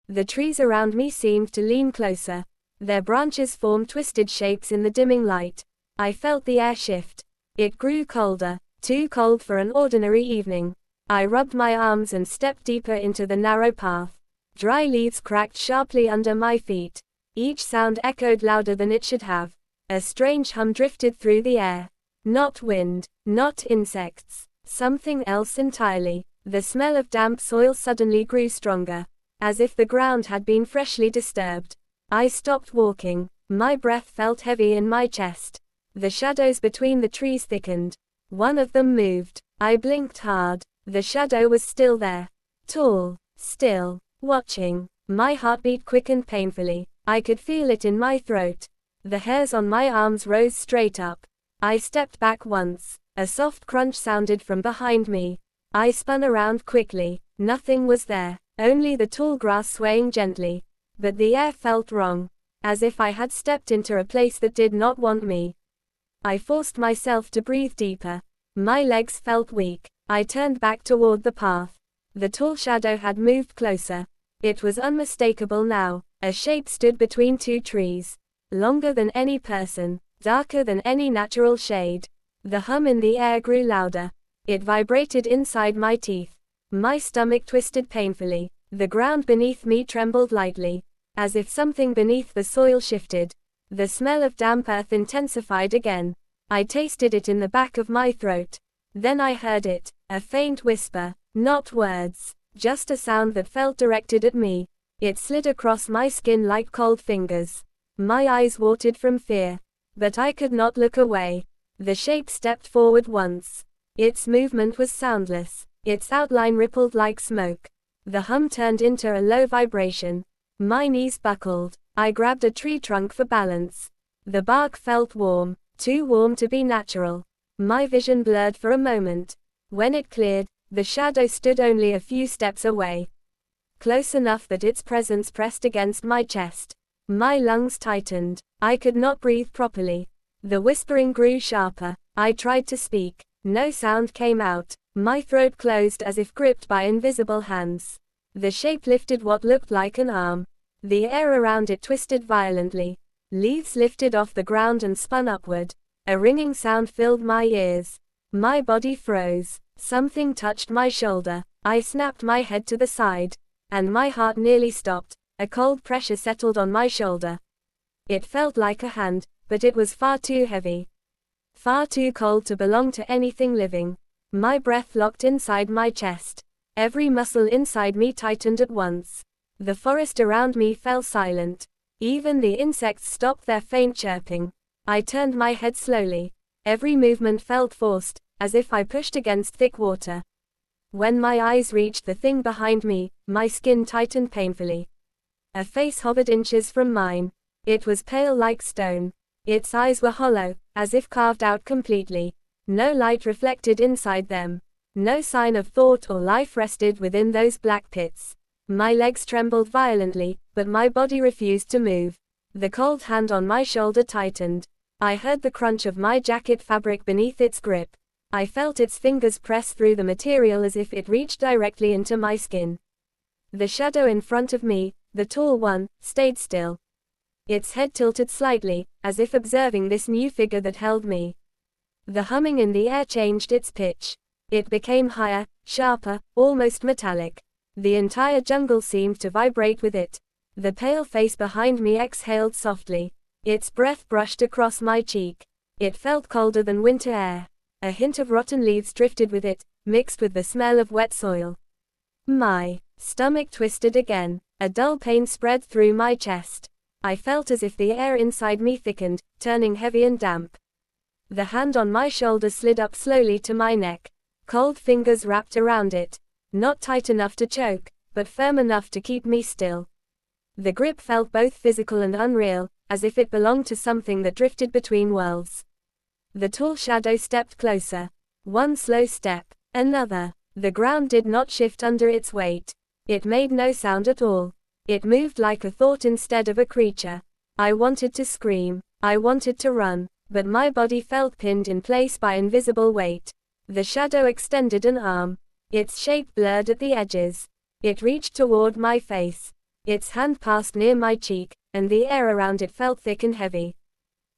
The trees around me seemed to lean closer. Their branches formed twisted shapes in the dimming light. I felt the air shift. It grew colder, too cold for an ordinary evening. I rubbed my arms and stepped deeper into the narrow path. Dry leaves cracked sharply under my feet. Each sound echoed louder than it should have. A strange hum drifted through the air. Not wind, not insects. Something else entirely. The smell of damp soil suddenly grew stronger, as if the ground had been freshly disturbed. I stopped walking. My breath felt heavy in my chest. The shadows between the trees thickened. One of them moved. I blinked hard. The shadow was still there. Tall, still, watching. My heartbeat quickened painfully. I could feel it in my throat. The hairs on my arms rose straight up. I stepped back once. A soft crunch sounded from behind me. I spun around quickly. Nothing was there. Only the tall grass swaying gently. But the air felt wrong. As if I had stepped into a place that did not want me. I forced myself to breathe deeper. My legs felt weak. I turned back toward the path. The tall shadow had moved closer. It was unmistakable now. A shape stood between two trees. Longer than any person. Darker than any natural shade. The hum in the air grew louder. It vibrated inside my teeth. My stomach twisted painfully. The ground beneath me trembled lightly. As if something beneath the soil shifted. The smell of damp earth intensified again. I tasted it in the back of my throat. Then I heard it. A faint whisper. Not words. Just a sound that felt directed at me. It slid across my skin like cold fingers. My eyes watered from fear. But I could not look away. The shape stepped forward once. Its movement was soundless. Its outline rippled like smoke. The hum turned into a low vibration. My knees buckled. I grabbed a tree trunk for balance. The bark felt warm. Too warm to be natural. My vision blurred for a moment. When it cleared, the shadow stood only a few steps away. Close enough that its presence pressed against my chest. My lungs tightened. I could not breathe properly. The whispering grew sharper. I tried to speak. No sound came out. My throat closed as if gripped by invisible hands. The shape lifted what looked like an arm. The air around it twisted violently. Leaves lifted off the ground and spun upward. A ringing sound filled my ears. My body froze. Something touched my shoulder. I snapped my head to the side. And my heart nearly stopped. A cold pressure settled on my shoulder. It felt like a hand, but it was far too heavy. Far too cold to belong to anything living. My breath locked inside my chest. Every muscle inside me tightened at once. The forest around me fell silent. Even the insects stopped their faint chirping. I turned my head slowly. Every movement felt forced, as if I pushed against thick water. When my eyes reached the thing behind me, my skin tightened painfully. A face hovered inches from mine. It was pale like stone. Its eyes were hollow, as if carved out completely. No light reflected inside them. No sign of thought or life rested within those black pits. My legs trembled violently, but my body refused to move. The cold hand on my shoulder tightened. I heard the crunch of my jacket fabric beneath its grip. I felt its fingers press through the material as if it reached directly into my skin. The shadow in front of me, the tall one, stayed still. Its head tilted slightly, as if observing this new figure that held me. The humming in the air changed its pitch. It became higher, sharper, almost metallic. The entire jungle seemed to vibrate with it. The pale face behind me exhaled softly. Its breath brushed across my cheek. It felt colder than winter air. A hint of rotten leaves drifted with it, mixed with the smell of wet soil. My stomach twisted again. A dull pain spread through my chest. I felt as if the air inside me thickened, turning heavy and damp. The hand on my shoulder slid up slowly to my neck. Cold fingers wrapped around it. Not tight enough to choke, but firm enough to keep me still. The grip felt both physical and unreal, as if it belonged to something that drifted between worlds. The tall shadow stepped closer. One slow step. Another. The ground did not shift under its weight. It made no sound at all. It moved like a thought instead of a creature. I wanted to scream. I wanted to run. But my body felt pinned in place by invisible weight. The shadow extended an arm. Its shape blurred at the edges. It reached toward my face. Its hand passed near my cheek, and the air around it felt thick and heavy.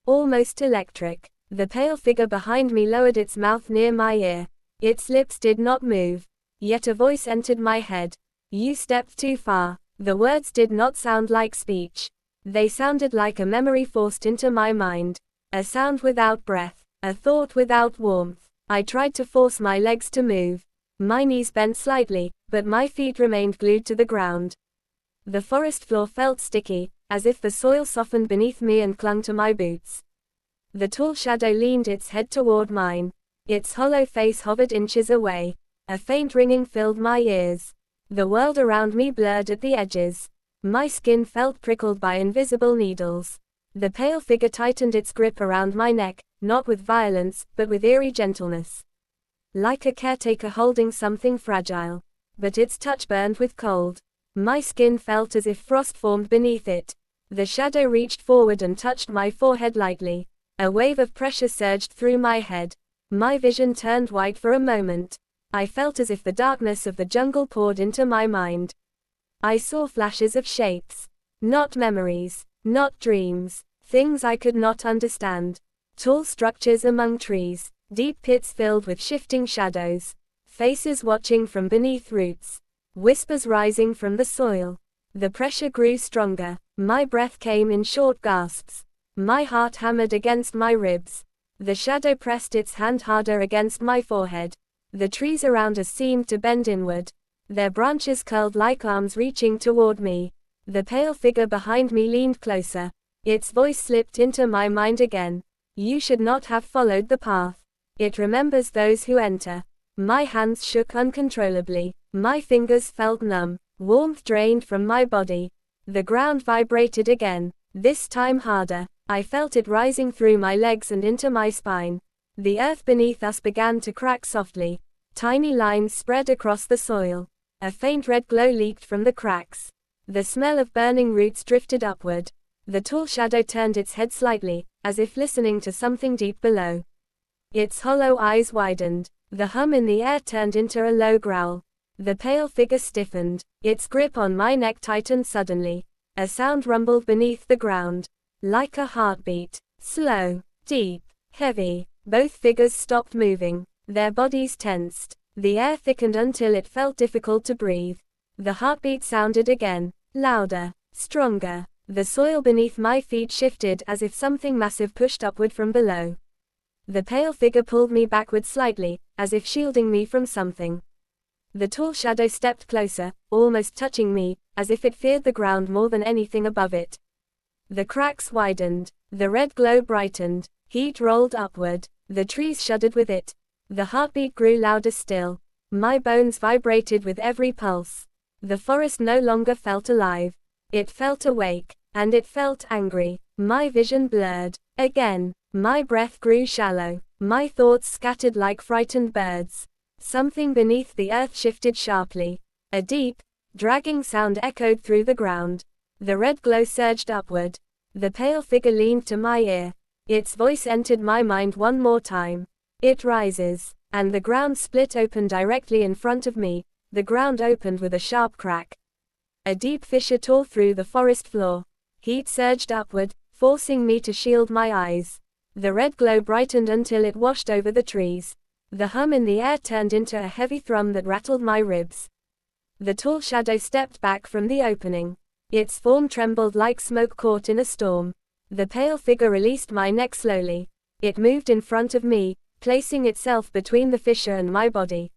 Almost electric. The pale figure behind me lowered its mouth near my ear. Its lips did not move. Yet a voice entered my head. "You stepped too far." The words did not sound like speech. They sounded like a memory forced into my mind. A sound without breath. A thought without warmth. I tried to force my legs to move. My knees bent slightly, but my feet remained glued to the ground. The forest floor felt sticky, as if the soil softened beneath me and clung to my boots. The tall shadow leaned its head toward mine. Its hollow face hovered inches away. A faint ringing filled my ears. The world around me blurred at the edges. My skin felt prickled by invisible needles. The pale figure tightened its grip around my neck, not with violence, but with eerie gentleness. Like a caretaker holding something fragile. But its touch burned with cold. My skin felt as if frost formed beneath it. The shadow reached forward and touched my forehead lightly. A wave of pressure surged through my head. My vision turned white for a moment. I felt as if the darkness of the jungle poured into my mind. I saw flashes of shapes. Not memories. Not dreams. Things I could not understand. Tall structures among trees. Deep pits filled with shifting shadows. Faces watching from beneath roots. Whispers rising from the soil. The pressure grew stronger. My breath came in short gasps. My heart hammered against my ribs. The shadow pressed its hand harder against my forehead. The trees around us seemed to bend inward. Their branches curled like arms reaching toward me. The pale figure behind me leaned closer. Its voice slipped into my mind again. "You should not have followed the path. It remembers those who enter." My hands shook uncontrollably. My fingers felt numb. Warmth drained from my body. The ground vibrated again. This time harder. I felt it rising through my legs and into my spine. The earth beneath us began to crack softly. Tiny lines spread across the soil. A faint red glow leaked from the cracks. The smell of burning roots drifted upward. The tall shadow turned its head slightly, as if listening to something deep below. Its hollow eyes widened. The hum in the air turned into a low growl. The pale figure stiffened. Its grip on my neck tightened suddenly. A sound rumbled beneath the ground. Like a heartbeat. Slow, deep, heavy. Both figures stopped moving. Their bodies tensed. The air thickened until it felt difficult to breathe. The heartbeat sounded again. Louder. Stronger. The soil beneath my feet shifted as if something massive pushed upward from below. The pale figure pulled me backward slightly, as if shielding me from something. The tall shadow stepped closer, almost touching me, as if it feared the ground more than anything above it. The cracks widened. The red glow brightened. Heat rolled upward. The trees shuddered with it. The heartbeat grew louder still. My bones vibrated with every pulse. The forest no longer felt alive. It felt awake. And it felt angry. My vision blurred. Again. My breath grew shallow. My thoughts scattered like frightened birds. Something beneath the earth shifted sharply. A deep, dragging sound echoed through the ground. The red glow surged upward. The pale figure leaned to my ear. Its voice entered my mind one more time. "It rises." And the ground split open directly in front of me. The ground opened with a sharp crack. A deep fissure tore through the forest floor. Heat surged upward, forcing me to shield my eyes. The red glow brightened until it washed over the trees. The hum in the air turned into a heavy thrum that rattled my ribs. The tall shadow stepped back from the opening. Its form trembled like smoke caught in a storm. The pale figure released my neck slowly. It moved in front of me, placing itself between the fissure and my body.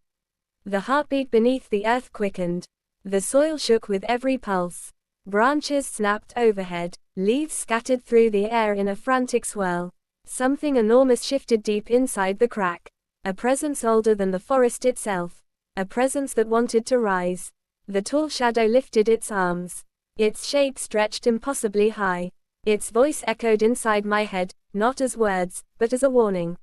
The heartbeat beneath the earth quickened. The soil shook with every pulse. Branches snapped overhead. Leaves scattered through the air in a frantic swirl. Something enormous shifted deep inside the crack. A presence older than the forest itself. A presence that wanted to rise. The tall shadow lifted its arms. Its shape stretched impossibly high. Its voice echoed inside my head, not as words, but as a warning.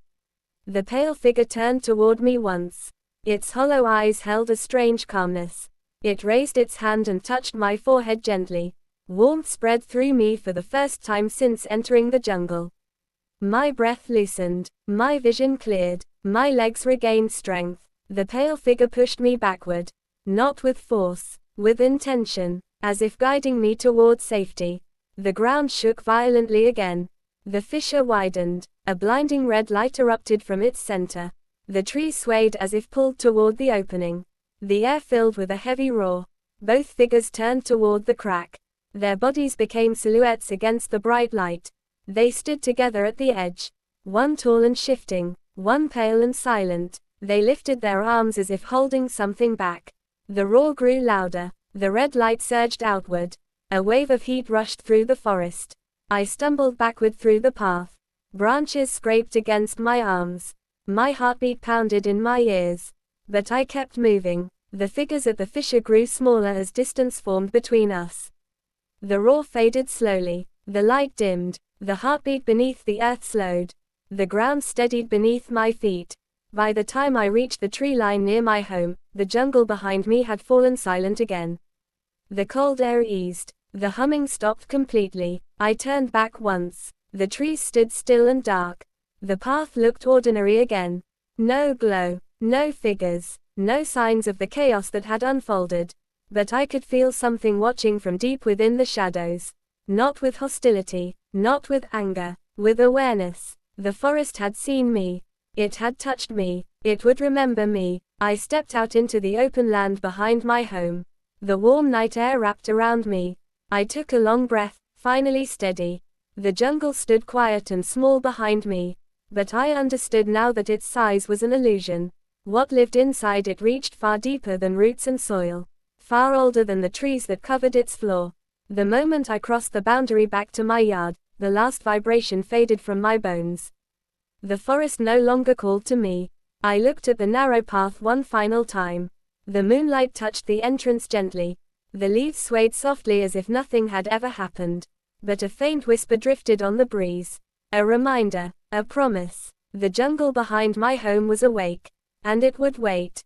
The pale figure turned toward me once. Its hollow eyes held a strange calmness. It raised its hand and touched my forehead gently. Warmth spread through me for the first time since entering the jungle. My breath loosened. My vision cleared. My legs regained strength. The pale figure pushed me backward. Not with force. With intention. as if guiding me toward safety. The ground shook violently again. The fissure widened. A blinding red light erupted from its center. The trees swayed as if pulled toward the opening. The air filled with a heavy roar. Both figures turned toward the crack. Their bodies became silhouettes against the bright light. They stood together at the edge. One tall and shifting, one pale and silent. They lifted their arms as if holding something back. The roar grew louder. The red light surged outward. A wave of heat rushed through the forest. I stumbled backward through the path. Branches scraped against my arms. My heartbeat pounded in my ears. But I kept moving. The figures at the fissure grew smaller as distance formed between us. The roar faded slowly. The light dimmed. The heartbeat beneath the earth slowed. The ground steadied beneath my feet. By the time I reached the tree line near my home, the jungle behind me had fallen silent again. The cold air eased. The humming stopped completely. I turned back once. The trees stood still and dark. The path looked ordinary again. No glow, no figures, no signs of the chaos that had unfolded. But I could feel something watching from deep within the shadows. Not with hostility, not with anger, with awareness. The forest had seen me. It had touched me. It would remember me. I stepped out into the open land behind my home. The warm night air wrapped around me. I took a long breath, finally steady. The jungle stood quiet and small behind me. But I understood now that its size was an illusion. What lived inside it reached far deeper than roots and soil. Far older than the trees that covered its floor. The moment I crossed the boundary back to my yard, the last vibration faded from my bones. The forest no longer called to me. I looked at the narrow path one final time. The moonlight touched the entrance gently. The leaves swayed softly as if nothing had ever happened. But a faint whisper drifted on the breeze. A reminder, a promise. The jungle behind my home was awake. And it would wait.